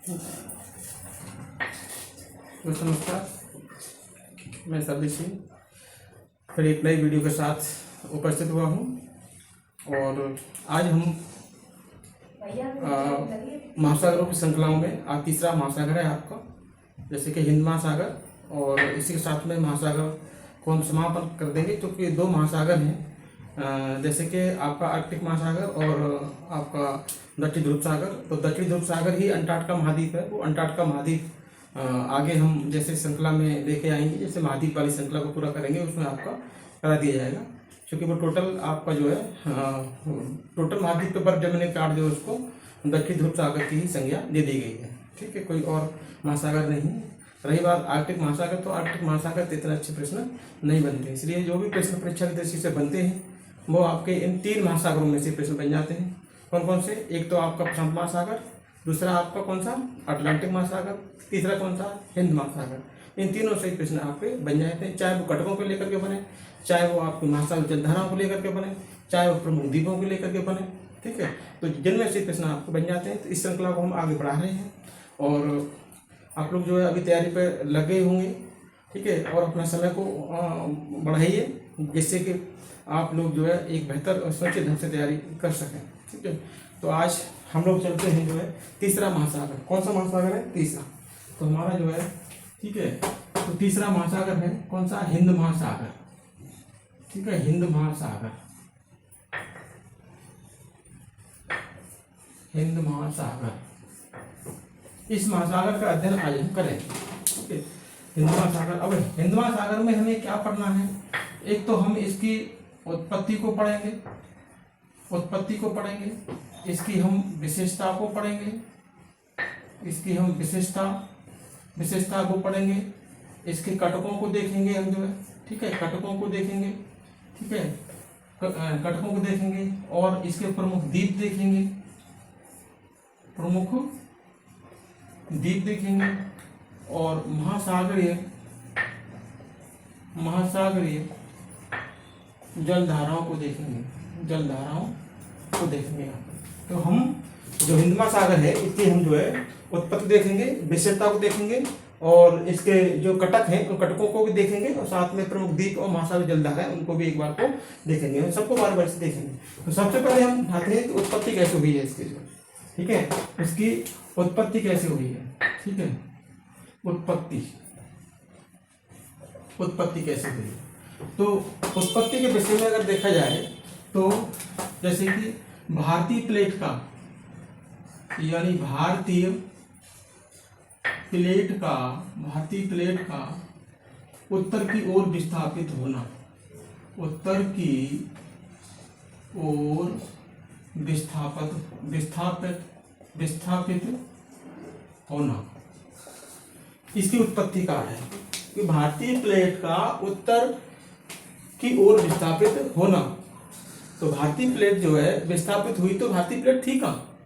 नमस्कार, मैं सबरी सिंह फिर एक नई वीडियो के साथ उपस्थित हुआ हूँ। और आज हम महासागरों की श्रृंखलाओं में आज तीसरा महासागर है आपका, जैसे कि हिंद महासागर, और इसी के साथ में महासागर को हम समापन कर देंगे क्योंकि दो महासागर हैं, जैसे कि आपका आर्कटिक महासागर और आपका दक्षिण ध्रुव सागर। तो दक्षिण ध्रुव सागर ही अंटार्कटिका महाद्वीप है। वो अंटार्कटिका महाद्वीप आगे हम जैसे श्रृंखला में लेके आएंगे, जैसे महाद्वीप वाली श्रृंखला को पूरा करेंगे उसमें आपका करा दिया जाएगा, क्योंकि वो टोटल आपका जो है टोटल महाद्वीप के बर्फ जमने काट जो उसको दक्षिण ध्रुव सागर की ही संज्ञा दे दी गई है। ठीक है, कोई और महासागर नहीं। रही बात आर्कटिक महासागर, तो आर्कटिक महासागर तो इतने अच्छे प्रश्न नहीं बनते, इसलिए जो भी प्रश्न परीक्षा की दृष्टि से बनते हैं वो आपके इन तीन महासागरों में से प्रश्न बन जाते हैं। कौन कौन से? एक तो आपका प्रशांत महासागर, दूसरा आपका कौन सा अटलांटिक महासागर, तीसरा कौन सा हिंद महासागर। इन तीनों से प्रश्न आपके बन जाते हैं, चाहे वो घटकों को लेकर के बने, चाहे वो आपके महासागर जलधाराओं को लेकर के बने, चाहे वो प्रमुख द्वीपों को लेकर के बने। ठीक है, तो जिनमें से प्रश्न आपको बन जाते हैं। तो इस श्रृंखला को हम आगे बढ़ा रहे हैं और आप लोग जो है अभी तैयारी पर लगे होंगे। ठीक है, और अपना समय को बढ़ाइए जिससे कि आप लोग जो है एक बेहतर और सुरक्षित ढंग से तैयारी कर सकें। ठीक है, तो आज हम लोग चलते हैं जो है तीसरा महासागर। कौन सा महासागर है? तीसरा। तो हमारा जो है, ठीक है, तो तीसरा महासागर है कौन सा? हिंद महासागर। ठीक है, हिंद महासागर, हिंद महासागर। इस महासागर का अध्ययन आज हम करेंगे। ठीक है, हिंद महासागर। अब हिंद महासागर में हमें क्या पढ़ना है? एक तो हम इसकी उत्पत्ति को पढ़ेंगे, इसकी हम विशेषता को पढ़ेंगे, इसकी हम विशेषता को पढ़ेंगे, इसके कटकों को देखेंगे हम जो है। ठीक है, कटकों को देखेंगे। ठीक है, कटकों को देखेंगे और इसके प्रमुख द्वीप देखेंगे, और महासागरीय जलधाराओं को देखेंगे, तो हम जो हिंद महासागर है इसकी हम जो है उत्पत्ति देखेंगे, विशेषता को देखेंगे, और इसके जो कटक हैं उन कटकों को भी देखेंगे, और साथ में प्रमुख द्वीप और महासागर जलधारा है उनको भी एक बार को देखेंगे। हम सबको बार बार से देखेंगे। तो सबसे पहले हम उठाते हैं कि उत्पत्ति कैसे हुई है इसकी जो। ठीक है, इसकी उत्पत्ति कैसे हुई है। ठीक है, उत्पत्ति कैसे हुई। तो उत्पत्ति के विषय में अगर देखा जाए तो जैसे कि भारतीय प्लेट का, यानी भारतीय प्लेट का उत्तर की ओर विस्थापित होना, इसकी उत्पत्ति का है कि भारतीय प्लेट का उत्तर की ओर विस्थापित होना। तो भारतीय प्लेट जो है विस्थापित हुई, तो भारतीय प्लेट थी कहाँ?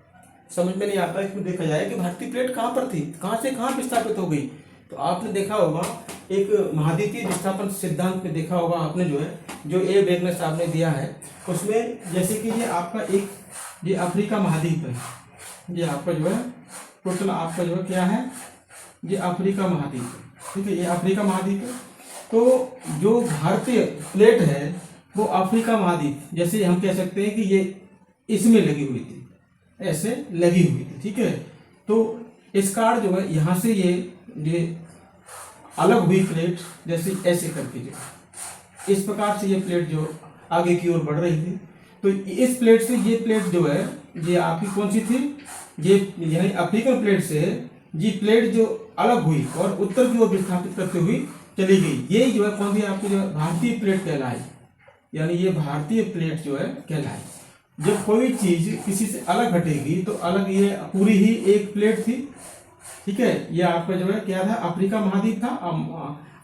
समझ में नहीं आता। इसमें देखा जाए कि भारतीय प्लेट कहाँ पर थी, कहाँ से कहाँ विस्थापित हो गई। तो आपने देखा होगा एक महाद्वीपीय विस्थापन सिद्धांत में देखा होगा आपने जो है, जो ए वेगनर साहब ने दिया है, उसमें जैसे कि ये आपका ये अफ्रीका महाद्वीप है, ये आपका जो है टोटल आपका जो है क्या है, ये अफ्रीका महाद्वीप है। ठीक है, ये अफ्रीका महाद्वीप है। तो जो भारतीय प्लेट है वो अफ्रीका महाद्वीप, जैसे हम कह सकते हैं कि ये इसमें लगी हुई थी, ऐसे लगी हुई थी। ठीक है, तो इस कार्ड जो है यहाँ से ये अलग हुई प्लेट, जैसे ऐसे करके जो इस प्रकार से ये प्लेट जो आगे की ओर बढ़ रही थी। तो इस प्लेट से ये प्लेट जो है ये आपकी कौन सी थी, ये यानी अफ्रीकन प्लेट से ये प्लेट जो अलग हुई और उत्तर की ओर विस्थापित करते हुई चली गई। ये जो है कौन सी आपकी जो है भारतीय प्लेट कहलाई, यानी ये भारतीय प्लेट जो है कहलाई। जब कोई चीज किसी से अलग हटेगी तो अलग, ये पूरी ही एक प्लेट थी। ठीक है, ये आपका जो है क्या था, अफ्रीका महाद्वीप था।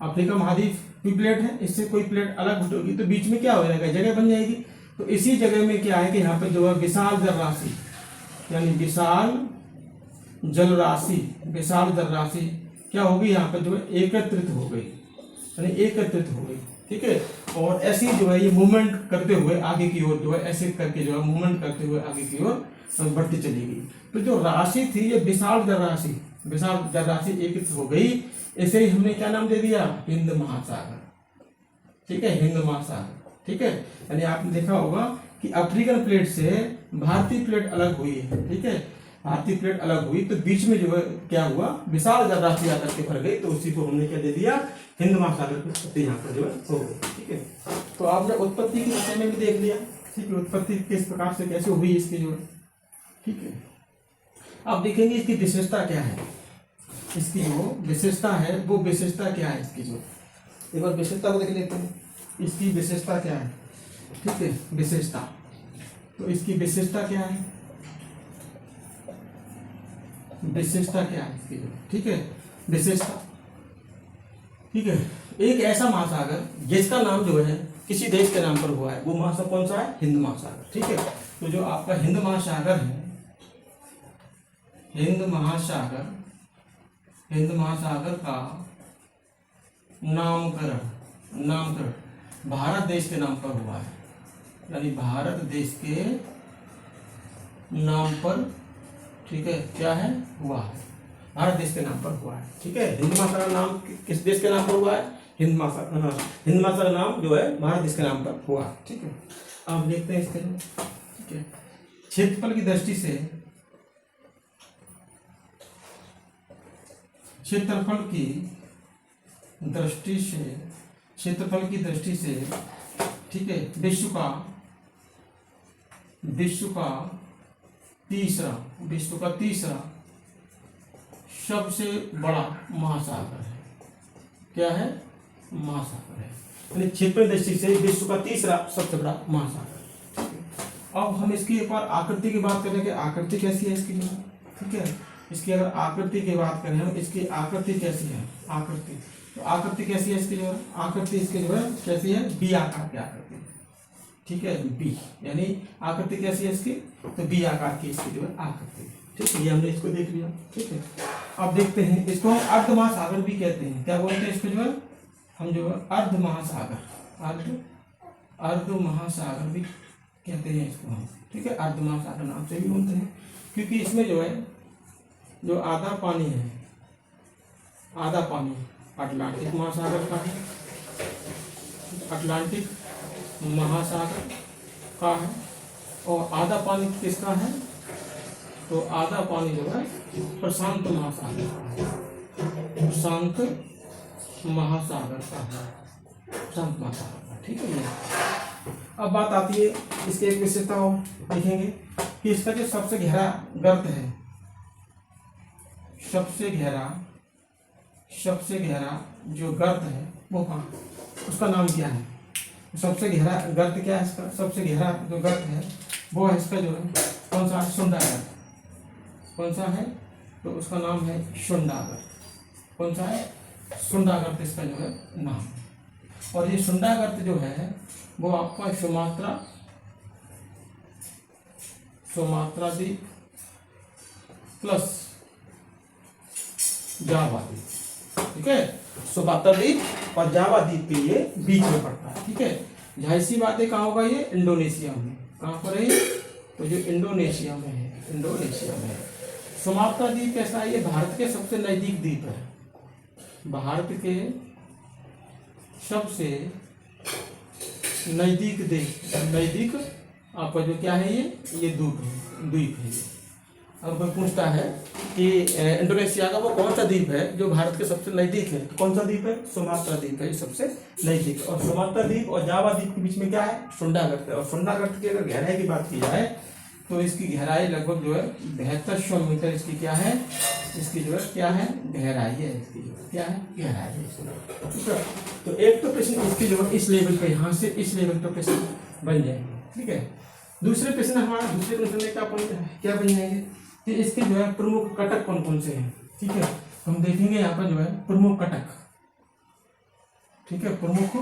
अफ्रीका महाद्वीप की प्लेट है, इससे कोई प्लेट अलग हटेगी तो बीच में क्या हो जाएगा, जगह बन जाएगी। तो इसी जगह में क्या है कि यहाँ पे जो है विशाल जलराशि, यानी विशाल जलराशि क्या होगी, यहाँ पे जो है एकत्रित हो गई। ठीक है, और ऐसी जो है ये मूवमेंट करते हुए आगे की ओर जो है ऐसे करके जो है मूवमेंट करते हुए आगे की ओर बढ़ती चली गई। तो जो राशि थी ये विशाल जलराशि, विशाल जलराशि एक हो गई, इसे ही हमने क्या नाम दे दिया, हिंद महासागर। ठीक है, हिंद महासागर। ठीक है, यानी आपने देखा होगा कि अफ्रीकन प्लेट से भारतीय प्लेट अलग हुई है। ठीक है, भारतीय प्लेट अलग हुई तो बीच में जो है क्या हुआ, विशाल जलराशि आकर के भर गई, तो उसी को हमने क्या दे दिया, हिंद महासागर की उत्पत्ति यहाँ पर जो है हो गई। ठीक है, तो आपने उत्पत्ति के विषय में भी देख लिया। ठीक है, उत्पत्ति किस प्रकार से कैसे हुई इसकी जो है। ठीक है, अब देखेंगे इसकी विशेषता क्या है, इसकी जो विशेषता है वो विशेषता क्या है इसकी, जो एक बार विशेषता को देख लेते हैं, इसकी विशेषता क्या है। ठीक है, विशेषता, तो इसकी विशेषता क्या है, विशेषता क्या है इसकी जो। ठीक है, विशेषता, ठीक है, एक ऐसा महासागर जिसका नाम जो है किसी देश के नाम पर हुआ है, वो महासागर कौन सा है, हिंद महासागर। ठीक है, तो जो आपका हिंद महासागर है, हिंद महासागर, हिंद महासागर का नामकरण भारत देश के नाम पर हुआ है, यानी भारत देश के नाम पर, ठीक है, क्या है, हुआ है, भारत देश के नाम पर हुआ है। ठीक है, हिंद महासागर नाम किस देश के नाम पर हुआ है, हिंद महासागर नाम जो है भारत देश के नाम पर हुआ है। ठीक है, अब देखते हैं इसके, ठीक है, क्षेत्रफल की दृष्टि से, क्षेत्रफल की दृष्टि से, ठीक है, विश्व का तीसरा सबसे बड़ा महासागर है। क्या है, महासागर है, यानी क्षेत्रफल दृष्टि से विश्व का तीसरा सबसे बड़ा महासागर। अब हम इसकी एक बार आकृति की बात करेंगे, आकृति कैसी है इसकी। ठीक है, इसकी अगर आकृति की बात करें हम, इसकी आकृति कैसी है, आकृति, तो आकृति कैसी है इसकी जो है, आकृति इसकी जो है कैसी है, बी आकार की आकृति। ठीक है, बी, यानी आकृति कैसी है इसकी, तो बी आकार की इसकी जो है आकृति। ठीक है, ये हमने इसको देख लिया। ठीक है, अब देखते हैं इसको हम अर्ध महासागर भी कहते हैं। क्या बोलते हैं इसको जो है, हम जो है अर्ध महासागर भी कहते हैं इसको हम। ठीक है, अर्ध महासागर नाम से भी बोलते हैं, क्योंकि इसमें जो है जो आधा पानी है, आधा पानी अटलांटिक महासागर का है, अटलांटिक महासागर का है, और आधा पानी किसका है, तो आधा पानी जो है प्रशांत महासागर का है, प्रशांत महासागर का है, प्रशांत महासागर का। ठीक है, अब बात आती है इसकी एक विशेषता हो देखेंगे कि इसका जो सबसे गहरा गर्त है, सबसे गहरा जो गर्त है वो कहाँ, उसका नाम क्या है, सबसे गहरा गर्त क्या है इसका, सबसे गहरा जो गर्त है वो है इसका जो है कौन सा, शुंडा गर्त। कौन सा है, तो उसका नाम है शुंडा गर्त। कौन सा है, शुंडा गर्त इसका जो है नाम। और ये शुंडा गर्त जो है वो आपका सुमात्रा द्वीप प्लस जावा द्वीप। ठीक है, सुमात्रा द्वीप और जावा द्वीप के लिए बीच में पड़ता है। ठीक है, जाहिर सी बात है कहाँ होगा ये, इंडोनेशिया में। कहाँ पर है, तो जो इंडोनेशिया में है, इंडोनेशिया में है। सुमात्रा द्वीप कैसा है, ये भारत के सबसे नजदीक द्वीप है, भारत के सबसे नजदीक आपका जो क्या है ये द्वीप है। अब कोई पूछता है कि इंडोनेशिया का वो कौन सा द्वीप है जो भारत के सबसे नजदीक है, तो कौन सा द्वीप है, सुमात्रा द्वीप है, सबसे नजदीक। और सुमात्रा द्वीप और जावा द्वीप के बीच में क्या है, शुंडा गर्त है। और शुंडा गर्त की अगर गहराई की बात की जाए तो इसकी गहराई लगभग जो है 7200 मीटर इसकी क्या है, इसकी जो है क्या है, गहराई है इसकी, जो क्या है, गहराई है इसकी। ठीक है, तो एक तो प्रश्न इसकी जो है इस लेवल पे, यहाँ से इस लेवल पे प्रश्न बन जाएंगे। ठीक है, दूसरे प्रश्न हमारा, दूसरे प्रश्न में क्या बन जाएंगे कि इसके जो है प्रमुख कटक कौन कौन से हैं। ठीक है, हम देखेंगे यहाँ पर जो है प्रमुख कटक। ठीक है, प्रमुख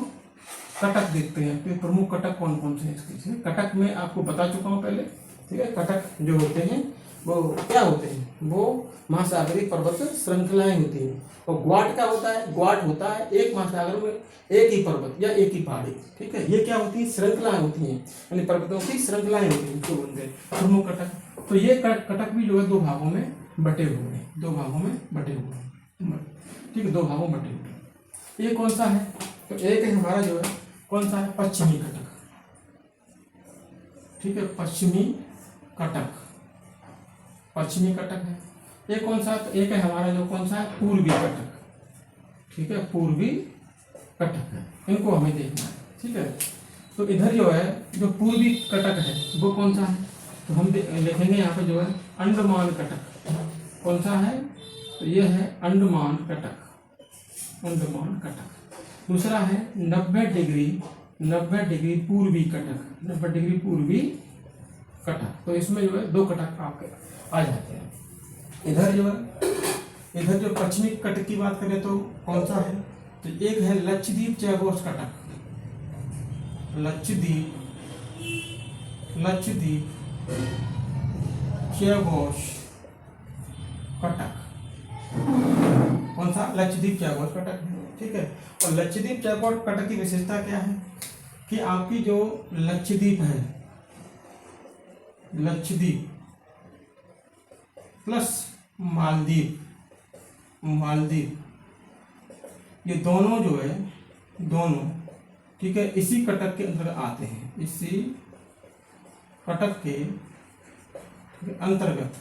कटक देखते हैं, तो प्रमुख कटक कौन कौन से हैं इसके। कटक में आपको बता चुका हूँ पहले। ठीक है, कटक जो होते हैं वो क्या होते हैं, वो महासागरीय पर्वत श्रृंखलाएं होती हैं। और ग्वाट क्या होता है, ग्वाट होता है एक महासागर में एक ही पर्वत या एक ही पहाड़ी। ठीक है, ये क्या होती है, श्रृंखलाएं होती हैं, यानी पर्वतों की श्रृंखलाएं होती हैं, तो बोलते हैं प्रमुख कटक। तो ये कटक भी जो है दो भागों में बटे हुए हैं, 2 भागों में बटे हुए हैं, ठीक है, 2 भागों में बटे हुए हैं। ये कौन सा है? तो एक है हमारा जो है कौन सा है? पश्चिमी कटक, ठीक है, पश्चिमी कटक, पश्चिमी कटक है। एक कौन सा? तो एक है हमारा जो कौन सा है? पूर्वी कटक, ठीक है, पूर्वी कटक है। इनको हमें देखना है, ठीक है। तो इधर जो है जो पूर्वी कटक है वो कौन सा है? तो हम लिखेंगे यहाँ पे जो है अंडमान कटक। कौन सा है? तो ये है अंडमान कटक, अंडमान कटक। दूसरा है 90 डिग्री पूर्वी कटक, 90 डिग्री पूर्वी कटक। तो इसमें जो है 2 कटक आपके आ जाते हैं। इधर जो है, इधर जो पश्चिमी कटक की बात करें तो कौन सा है? तो एक है लक्षद्वीप चौगोश कटक, लक्षद्वीप चौगोश कटक। कौन सा? लक्षद्वीप चौगोश कटक है, ठीक है। और लक्षद्वीप चौगोश कटक की विशेषता क्या है कि आपकी जो लक्षद्वीप है, लक्षद्वीप प्लस मालदीव, ये दोनों जो है, दोनों, ठीक है, इसी कटक के अंतर्गत आते हैं, इसी कटक के अंतर्गत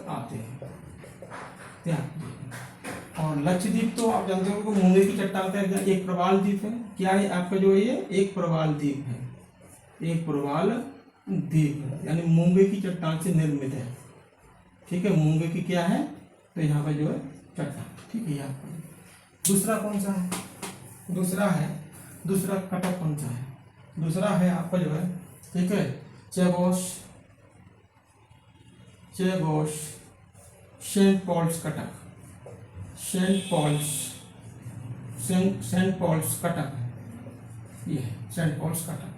आते हैं, ध्यान। और लक्षद्वीप तो आप जानते हो कि मूंगे की चट्टान का एक प्रवाल द्वीप है। क्या है आपका जो ये? एक प्रवाल द्वीप है, एक प्रवाल द्वीप है, यानी मूंगे की चट्टान से निर्मित है, ठीक है। मूंगे की क्या है? तो यहाँ पर जो है चट्टान, ठीक है। यहाँ पर दूसरा कौन सा है? दूसरा कटक कौन सा है? दूसरा है आपका जो है, ठीक है, चौगोश saint Paul's Cuttack, saint Paul's Cuttack, ये है सेंट पॉल्स कटक,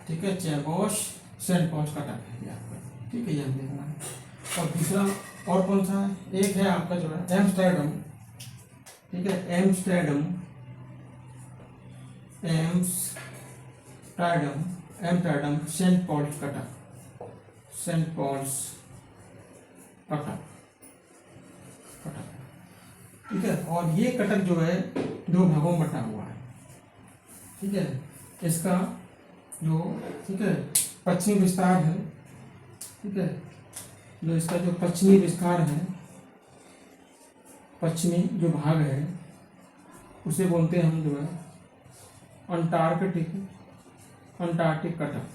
ठीक है। चौगोश सेंट पॉल्स कटक है ये आपका, ठीक है, ये हम देखना है। और तीसरा और कौन सा है? एक है आपका जो है एम्स्टर्डम, ठीक है, एम्स्टर्डम सेंट पॉल्स कटक, ठीक है। और ये कटक जो है 2 भागों में बटा हुआ है, ठीक है। इसका जो, ठीक है, पश्चिमी विस्तार है, ठीक है, जो इसका जो पश्चिमी विस्तार है, पश्चिमी जो भाग है उसे बोलते हैं हम जो है अंटार्कटिक कटक,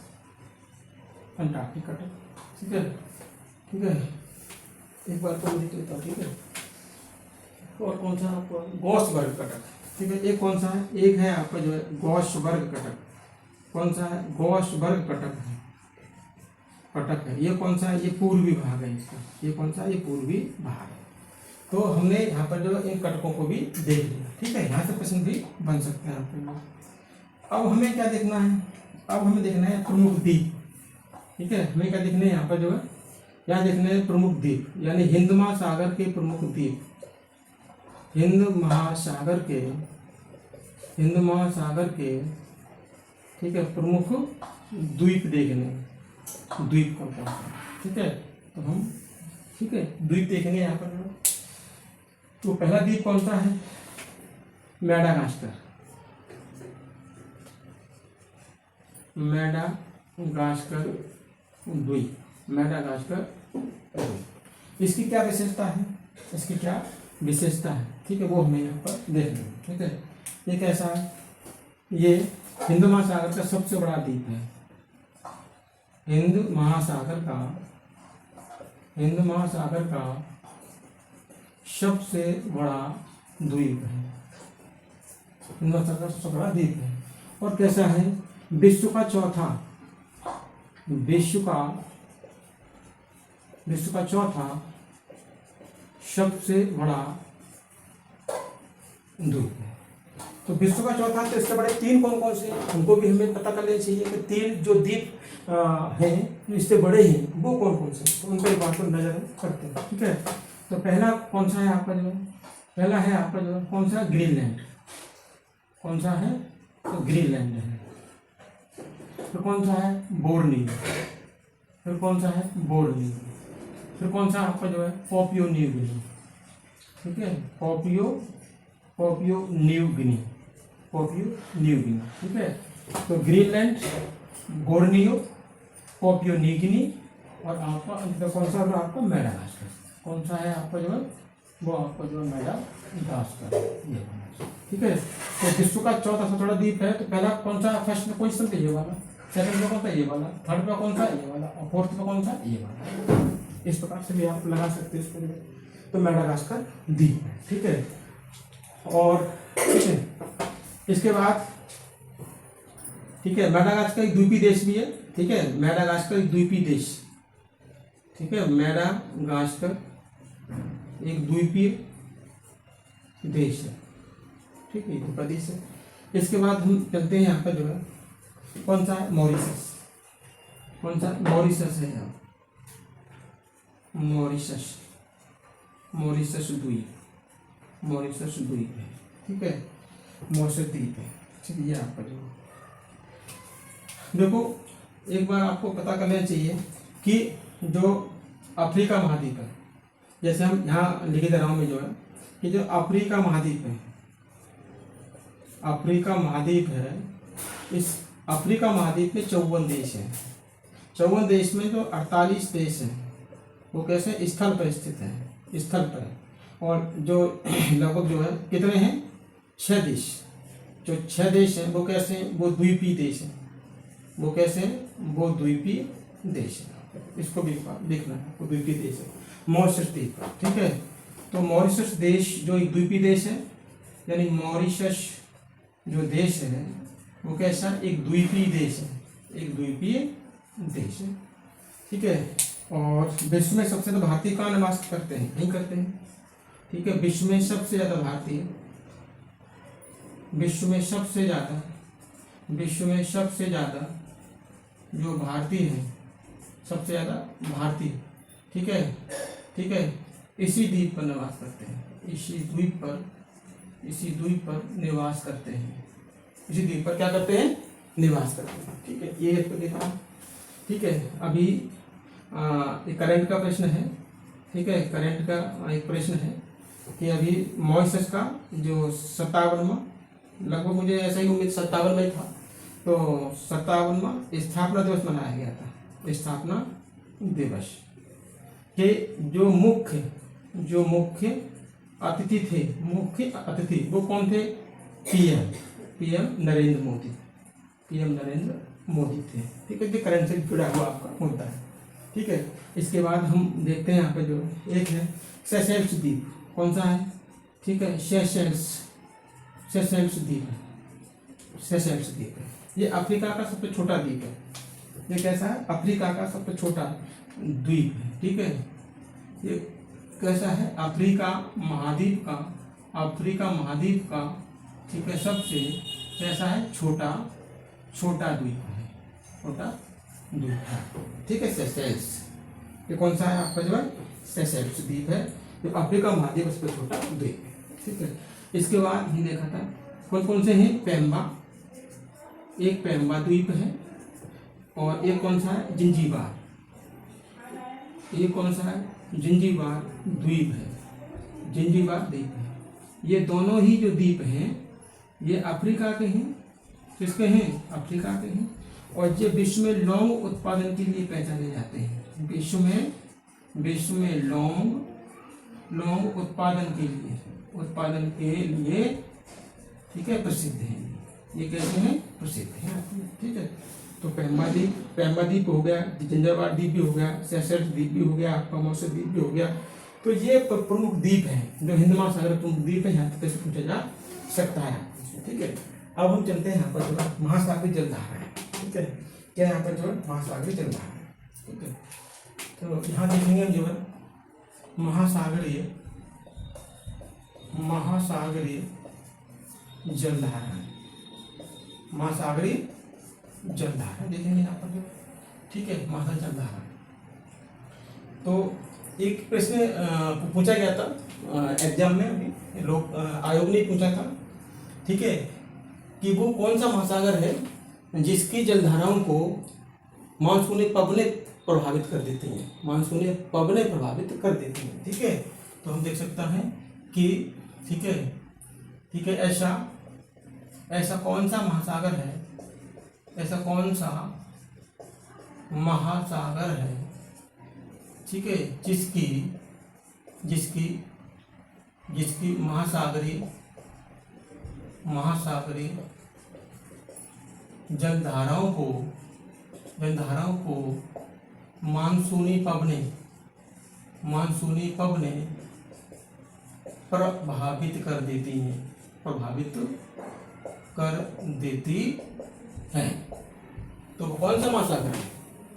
ठीक है, ठीक है। एक बार को लिख लेता हूँ, ठीक है। और कौन सा आपको? गॉसबर्ग कटक, ठीक है। एक कौन सा है? एक है आपका जो है गॉसबर्ग कटक। कौन सा है? गॉसबर्ग कटक है। ये कौन सा है? ये पूर्वी भाग है इसका। ये कौन सा है? ये पूर्वी भाग है। तो हमने यहाँ पर जो इन कटकों को भी देख लिया, ठीक है। यहाँ से प्रश्न भी बन सकते हैं आपके लिए। अब हमें क्या देखना है? अब हमें देखना है प्रमुख द्वीप, ठीक है। हमें क्या देखना है यहाँ पर जो है? यहाँ देखना है प्रमुख द्वीप, यानी हिंद महासागर के प्रमुख द्वीप, हिंद महासागर के, ठीक है, प्रमुख द्वीप देखने, द्वीप कौन सा, ठीक है। तो हम, ठीक है, द्वीप देखेंगे यहाँ पर। तो पहला द्वीप कौन सा है? मैडागास्कर द्वीप, मैडागास्कर द्वीप। इसकी क्या विशेषता है? ठीक है, वो हमें यहाँ पर देखना है, ठीक है। ये कैसा है? ये हिंद महासागर का सबसे बड़ा द्वीप है, हिंद महासागर का सबसे बड़ा द्वीप है, हिंद महासागर का सबसे बड़ा द्वीप है। और कैसा है? विश्व का चौथा सबसे बड़ा द्वीप है। तो विश्व का चौथा, तो इससे बड़े 3 कौन से हैं उनको भी हमें पता कर लेना चाहिए कि 3 जो द्वीप हैं इससे बड़े हैं वो कौन से, तो उनका एक बात को नजर करते हैं, ठीक है। तो पहला कौन सा है आपका जो है? पहला है आपका जो है कौन सा? ग्रीनलैंड। कौन सा है? तो ग्रीनलैंड है। फिर कौन सा है? बोर्नियो। फिर कौन सा है? बोर्नियो। फिर कौन सा आपका जो है पापुआ न्यू गिनी, ठीक है, पापुआ न्यू गिनी, ठीक है। तो Greenland, Borneo, Papua New Guinea और आपका अंत कौन सा आपका मेडागास्कर, कौन सा है आपका जो है वो आपका जो है मेडागास्कर, ये ठीक है। तो विश्व का चौथा सबसे बड़ा द्वीप है, तो पहला कौन सा फर्स्ट में क्वेश्चन तो ये वाला, सेकंड में कौन सा ये वाला, थर्ड में कौन सा ये वाला और फोर्थ में कौन सा ये वाला। इस प्रकार से भी आप लगा सकते हैं इसको, तो मेडागास्कर द्वीप है, ठीक है। और ठीक है, इसके बाद ठीक है, मेडागास्कर एक द्वीपीय देश भी है, ठीक है, मेडागास्कर एक द्वीपीय देश, ठीक है, मेडागास्कर एक द्वीपीय देश है, ठीक है, प्रदेश है। इसके बाद हम चलते हैं यहाँ पर जो है कौन सा है मॉरिशस, कौन सा मॉरिशस है यहाँ, मॉरिशस द्वीप है, ठीक है, मॉरिशस द्वीप है, ठीक है। ये आपका जो देखो एक बार आपको पता करना चाहिए कि जो अफ्रीका महाद्वीप है, जैसे हम यहाँ लिखे दे रहा हूँ मैं जो है कि जो अफ्रीका महाद्वीप है, अफ्रीका महाद्वीप है, इस अफ्रीका महाद्वीप में 54 देश हैं। 54 देश में जो 48 देश हैं वो कैसे स्थल पर स्थित है, स्थल पर, और जो लगभग जो है कितने हैं 6 देश, जो 6 देश हैं वो कैसे हैं, वो द्वीपीय देश हैं, वो कैसे हैं, वो द्वीपीय देश है। इसको भी देखना है, वो द्वीपीय देश है मॉरिशस द्वीप, ठीक है। तो मॉरिशस देश जो एक द्वीपीय देश है, यानी मॉरिशस जो देश है वो कैसा एक द्वीपीय देश है, एक द्वीपीय देश है, ठीक है। और विश्व में सबसे ज़्यादा भारतीय कहाँ निवास करते हैं, नहीं करते हैं, ठीक है। विश्व में सबसे ज़्यादा भारतीय, विश्व में सबसे ज़्यादा जो भारतीय हैं, सबसे ज़्यादा भारतीय, ठीक है, ठीक है, इसी द्वीप पर निवास करते हैं, इसी द्वीप पर निवास करते हैं, इसी द्वीप पर क्या करते हैं, निवास करते हैं, ठीक है। ये इसको देखा, ठीक है। अभी एक करंट का प्रश्न है, ठीक है, करंट का एक प्रश्न है कि अभी मॉरिशस का जो 57वां, लगभग मुझे ऐसा ही उम्मीद 57 में था, तो 57वां स्थापना दिवस मनाया गया था, स्थापना दिवस के जो मुख्य अतिथि थे, मुख्य अतिथि वो कौन थे, पीएम नरेंद्र मोदी थे, ठीक है। जो करंट से जुड़ा हुआ आपका मुद्दा है, ठीक है। इसके बाद हम देखते हैं यहाँ पे जो एक है सेशेल्स द्वीप, कौन सा है, ठीक है, सेशेल्स द्वीप है, ये अफ्रीका का सबसे छोटा द्वीप है, ये कैसा है, अफ्रीका का सबसे छोटा द्वीप है, ठीक है। ये कैसा है, अफ्रीका महाद्वीप का, ठीक है, सबसे कैसा है, छोटा द्वीप है, ठीक है, सेशेल्स। ये कौन सा है आपका जो है सेशेल्स द्वीप है, जो अफ्रीका महाद्वीप का सबसे छोटा द्वीप है, ठीक है। इसके बाद ही देखा था कौन से हैं, एक पेम्बा द्वीप है, और एक कौन सा है, जिंजीबार, ये कौन सा है, जिंजीबार द्वीप है। ये दोनों ही जो द्वीप हैं ये अफ्रीका के हैं, किसके हैं, अफ्रीका के हैं, और ये विश्व में लौंग उत्पादन के लिए पहचाने जाते हैं, विश्व में लौंग उत्पादन के लिए ठीक है प्रसिद्ध है, ये कैसे हैं, प्रसिद्ध है, ठीक है। तो पेम्बा द्वीप हो गया, जिंजीबार द्वीप भी हो गया, सेशेल्स द्वीप भी हो गया, आपका मॉरिशस द्वीप भी हो गया। तो ये प्रमुख द्वीप हैं जो हिंद महासागर प्रमुख द्वीप है, यहाँ तक पूछा जा सकता है, ठीक है। अब हम चलते हैं यहाँ पर जो महासागरीय जलधारा है, ठीक है, क्या यहाँ पर जो महासागरीय जलधारा है, ठीक है। तो यहाँ देखेंगे हम जो है महासागरीय जलधारा देखेंगे यहाँ पर जो, ठीक है, महासागरीय जलधारा। तो एक प्रश्न पूछा गया था एग्जाम में, अभी लोक आयोग ने पूछा था, ठीक है, कि वो कौन सा महासागर है जिसकी जलधाराओं को मानसूनी पवनित प्रभावित कर देती हैं, मानसूनी पवनें प्रभावित कर देती हैं। ठीक है, तो हम देख सकते हैं कि ठीक है, ऐसा कौन सा महासागर है, ऐसा कौन सा महासागर है, ठीक है, जिसकी महासागरीय जलधाराओं को मानसूनी पवनें प्रभावित कर देती हैं। तो कौन सा महासागर है,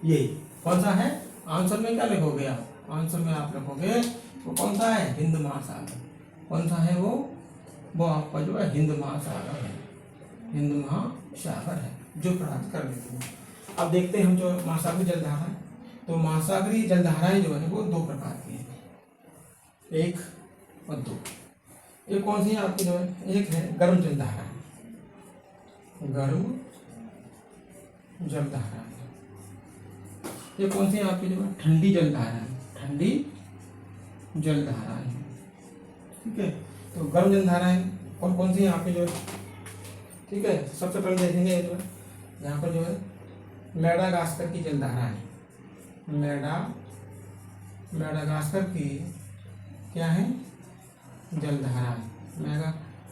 ये कौन सा है? आंसर में क्या लिखोगे आप? आंसर में आप लिखोगे वो कौन सा है? हिंद महासागर। कौन सा है वो आपका जो है हिंद महासागर है, हिंद महासागर है जो प्रभावित कर देती है। अब देखते हैं हम जो महासागरीय जलधाराएं, तो महासागरीय जलधाराएं जो है वो दो प्रकार की हैं, एक और दो। एक कौन सी है आपकी जो है? एक है गर्म जलधाराएं, ये कौन सी है आपकी जो है? ठंडी जलधाराएं। ठीक है, तो गर्म जलधाराएं और कौन सी है आपकी जो है? ठीक है, सबसे पहले देखेंगे जो है यहाँ पर जो है मेडागास्कर की जलधाराएं, मेडागास्कर की क्या है? जलधाराएं।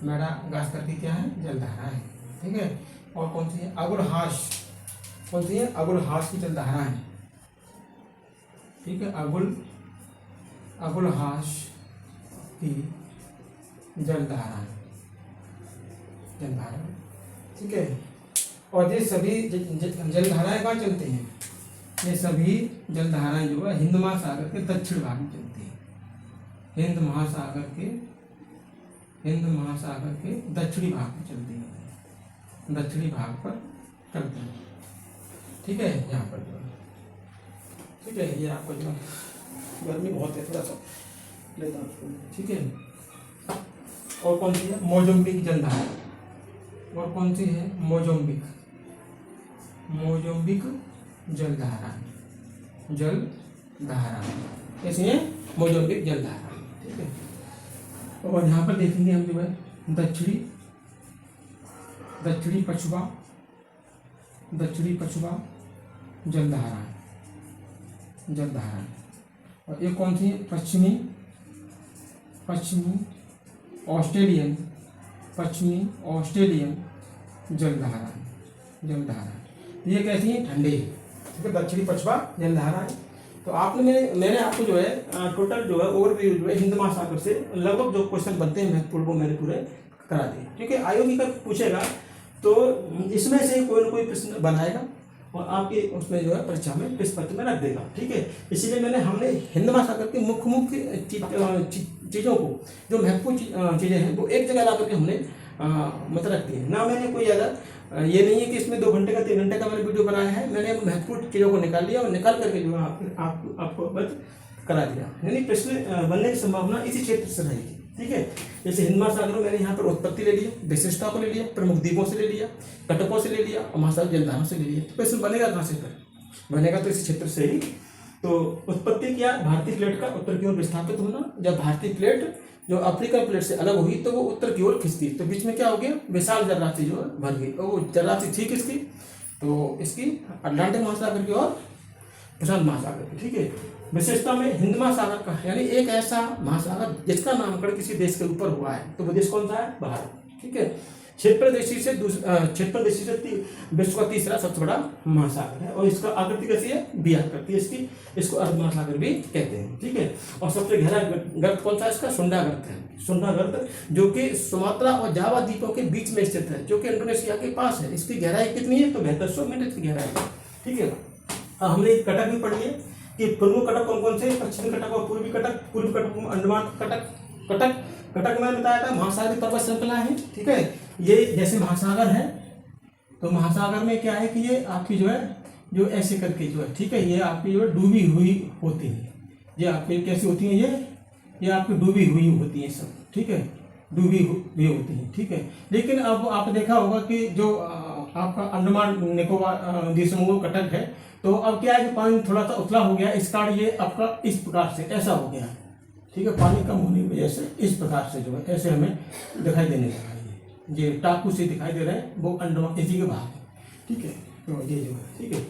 मेडागास्कर की क्या है? जलधाराएं। ठीक है, और कौन सी है? अगुलहास। कौन सी है? अगुलहास की जलधाराएं। ठीक है, अगुलहास की जलधाराएं। ठीक है, और ये सभी जलधाराएं कहाँ चलती हैं? ये सभी जलधाराएं जो है हिंद महासागर के दक्षिण भाग में चलती है, हिंद महासागर के दक्षिणी भाग में चलती है, दक्षिणी भाग पर चलती है। ठीक है, यहाँ पर जो है, ठीक है, ये आपको जो गर्मी बहुत है, थोड़ा सा लेता हूँ। ठीक है, और कौन सी है? मोजम्बिक जलधारा। और कौन सी है? मोजम्बिक जलधारा, कैसी है? मोजम्बिक जलधारा। ठीक है, और यहाँ पर देखेंगे हम जो है दक्षिणी पछुआ जलधारा। और एक कौन सी है? पश्चिमी ऑस्ट्रेलियन जलधारा। ये कैसी है? ठंडे। ठीक है, दक्षिणी पछुआ जलधारा है। तो मैंने आपको जो है टोटल जो है ओवरव्यू जो है हिंद महासागर से लगभग जो क्वेश्चन बनते हैं महत्वपूर्ण वो मैंने पूरे करा दिए। ठीक है, आयोगी का पूछेगा तो इसमें से कोई ना कोई प्रश्न बनाएगा और आपके उसमें जो है परीक्षा में प्रश्न पत्र में रख देगा। ठीक है, इसीलिए हमने हिंद महासागर के मुख्य चीज़ों को, जो महत्वपूर्ण चीज़ें हैं, वो एक जगह ला करके हमने मतलब रखती है ना। मैंने कोई ज़्यादा ये नहीं है कि इसमें 2 घंटे का 3 घंटे का मैंने वीडियो बनाया है। मैंने महत्वपूर्ण चीज़ों को निकाल लिया और निकाल करके जो है आपको बस करा दिया। यानी प्रश्न बनने की संभावना इसी क्षेत्र से रहेगी। ठीक है, जैसे हिंद महासागर में मैंने यहाँ पर उत्पत्ति ले लिया, विशिष्टता को ले लिया, प्रमुख द्वीपों से ले लिया, तटकों से ले लिया और महासागर जलधाराओं से ले लिया। तो प्रश्न बनेगा कहाँ से? बनेगा तो इसी क्षेत्र से ही। तो उत्पत्ति क्या? भारतीय प्लेट का उत्तर की ओर विस्थापित होना। जब भारतीय प्लेट जो अफ्रीकन प्लेट से अलग हुई तो वो उत्तर की ओर खिंचती, तो बीच में क्या हो गया? विशाल जलराशि जो है भर गई। और वो जलराशि थी किसकी? तो इसकी अटलांटिक महासागर की और प्रशांत महासागर की। ठीक है, विशेषता में हिंद महासागर का, यानी एक ऐसा महासागर जिसका नामकरण किसी देश के ऊपर हुआ है, तो वो देश कौन सा है? भारत। ठीक है, क्षेत्र दृष्टि से विश्व का तीसरा सबसे बड़ा महासागर है और इसका आकृति कैसी है? बी आकृति है इसकी, इसको अर्ध महासागर भी कहते हैं। ठीक है, और सबसे गहरा गर्त कौन सा है? इसका सुंडा गर्त है। सुंडा गर्त जो कि सुमात्रा और जावा द्वीपों के बीच में स्थित है, जो कि इंडोनेशिया के पास है। इसकी गहराई कितनी है? तो 7200 मीटर की गहराई है। ठीक है, हमने कटक भी पढ़ी है कि प्रमुख कटक कौन कौन से? पश्चिमी कटक और पूर्वी कटक, अंडमान कटक में बताया था महासागरीय पर्वत श्रृंखला है। ठीक है, ये जैसे महासागर है तो महासागर में क्या है कि ये आपकी जो है जो ऐसे करके जो है, ठीक है, ये आपकी जो है डूबी हुई होती है। ये आपकी कैसी होती है? ये आपकी डूबी हुई होती है सब। ठीक है, डूबी हुई होती है। ठीक है, लेकिन अब आप देखा होगा कि जो आपका अंडमान निकोबार द्वीप समूह का तट है। तो अब क्या है कि पानी थोड़ा सा उथला हो गया, इस कारण ये आपका इस प्रकार से ऐसा हो गया, ठीक है। पानी कम होने की वजह से इस प्रकार से जो है ऐसे हमें दिखाई देने लगा है। ये टापू से दिखाई दे रहे हैं, वो अंडमान इसी के भाग है, ठीक है। तो ये जो है, ठीक है।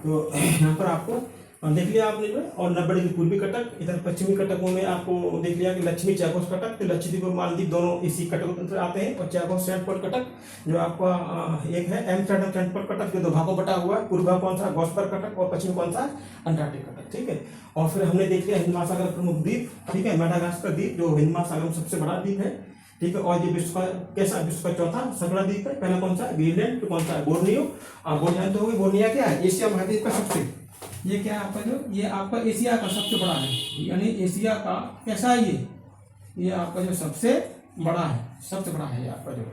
तो यहाँ पर आपको देख लिया आपने जो है, और 90 डिग्री पूर्वी कटक, इधर पश्चिमी कटकों में आपको देख लिया कि लक्ष्मी चैकोस कटक, तो लक्षद्वीप और मालदीव दोनों इसी कटक में आते हैं। और चैकोस सेंट पॉल कटक जो आपका एक है एम्स्टर्डम सेंट पॉल कटक, जो दो भागों बटा हुआ है। पूर्व भाग कौन सा, गॉस्पर कटक, और पश्चिम कौन सा, अंटार्कटिक कटक, ठीक है। और फिर हमने देख लिया हिंद महासागर प्रमुख द्वीप, ठीक है, मेडागास्कर द्वीप जो हिंद महासागर में सबसे बड़ा द्वीप है, ठीक है। और ये विश्व का कैसा, विश्व का चौथा सबसे बड़ा द्वीप है। पहला कौन सा है, ग्रीनलैंड, तो कौन सा है, बोर्नियो। और बोर्नियो तो होगी, बोर्निया क्या है, एशिया महाद्वीप का सबसे, ये क्या है आपका जो, ये आपका एशिया का सबसे बड़ा है, यानी एशिया का कैसा है ये आपका जो सबसे बड़ा है, सबसे बड़ा है आपका जो,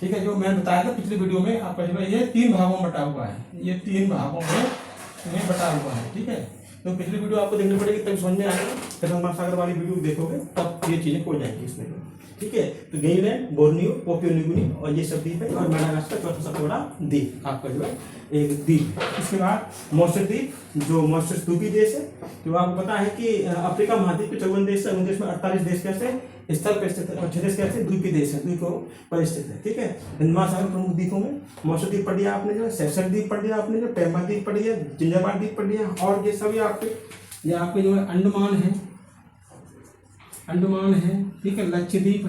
ठीक है। जो मैं बताया था पिछले वीडियो में आपका जो है, ये 3 भागों में बटा हुआ है, ये 3 भागों में बटा हुआ है, ठीक है। तो पिछली वीडियो आपको देखनी पड़ेगी तब समझ में आएगा, फिर हम महासागर वाली वीडियो देखोगे तब ये चीजें हो जाएंगी इसमें, ठीक है। तो Greenland, Borneo, Papua New Guinea और ये सब द्वीप है। और मेडागास्कर चौथा सबसे बड़ा द्वीप आपका जो है एक द्वीप। इसके बाद मॉरिशस द्वीप, जो मॉरिशस द्वीपी देश है, जो आपको पता है कि अफ्रीका महाद्वीप के 54 देश है, उन देश में 48 देश कैसे स्थल पर स्थित है और 6 देश कैसे द्वीपी देश है, द्वीपों पर स्थित है, ठीक है। हिंद महासागर प्रमुख द्वीपों में मॉरिशस द्वीप पढ़ लिया आपने, जो सेशेल्स द्वीप पढ़ लिया आपने, जो टैमा द्वीप पढ़ लिया, जिंजाबार द्वीप पढ़ लिया, और ये सभी आपके जो है अंडमान है, अंडमान है, ठीक है। लक्षद्वीप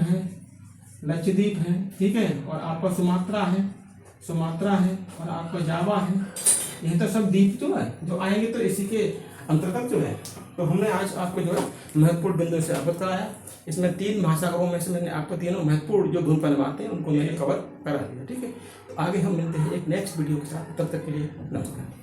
है, ठीक है। और आपका सुमात्रा है, और आपका जावा है। यह तो सब द्वीप जो है जो आएंगे तो इसी के अंतर्गत जो है। तो हमने आज आपको जो है महत्वपूर्ण बिंदु से अवगत कराया। इसमें 3 महासागरों में से मैंने आपको तीनों महत्वपूर्ण जो भूपरिमाण आते हैं उनको मैंने कवर करा दिया, ठीक है। तो आगे हम मिलते हैं एक नेक्स्ट वीडियो के साथ, तब तक के लिए नमस्कार।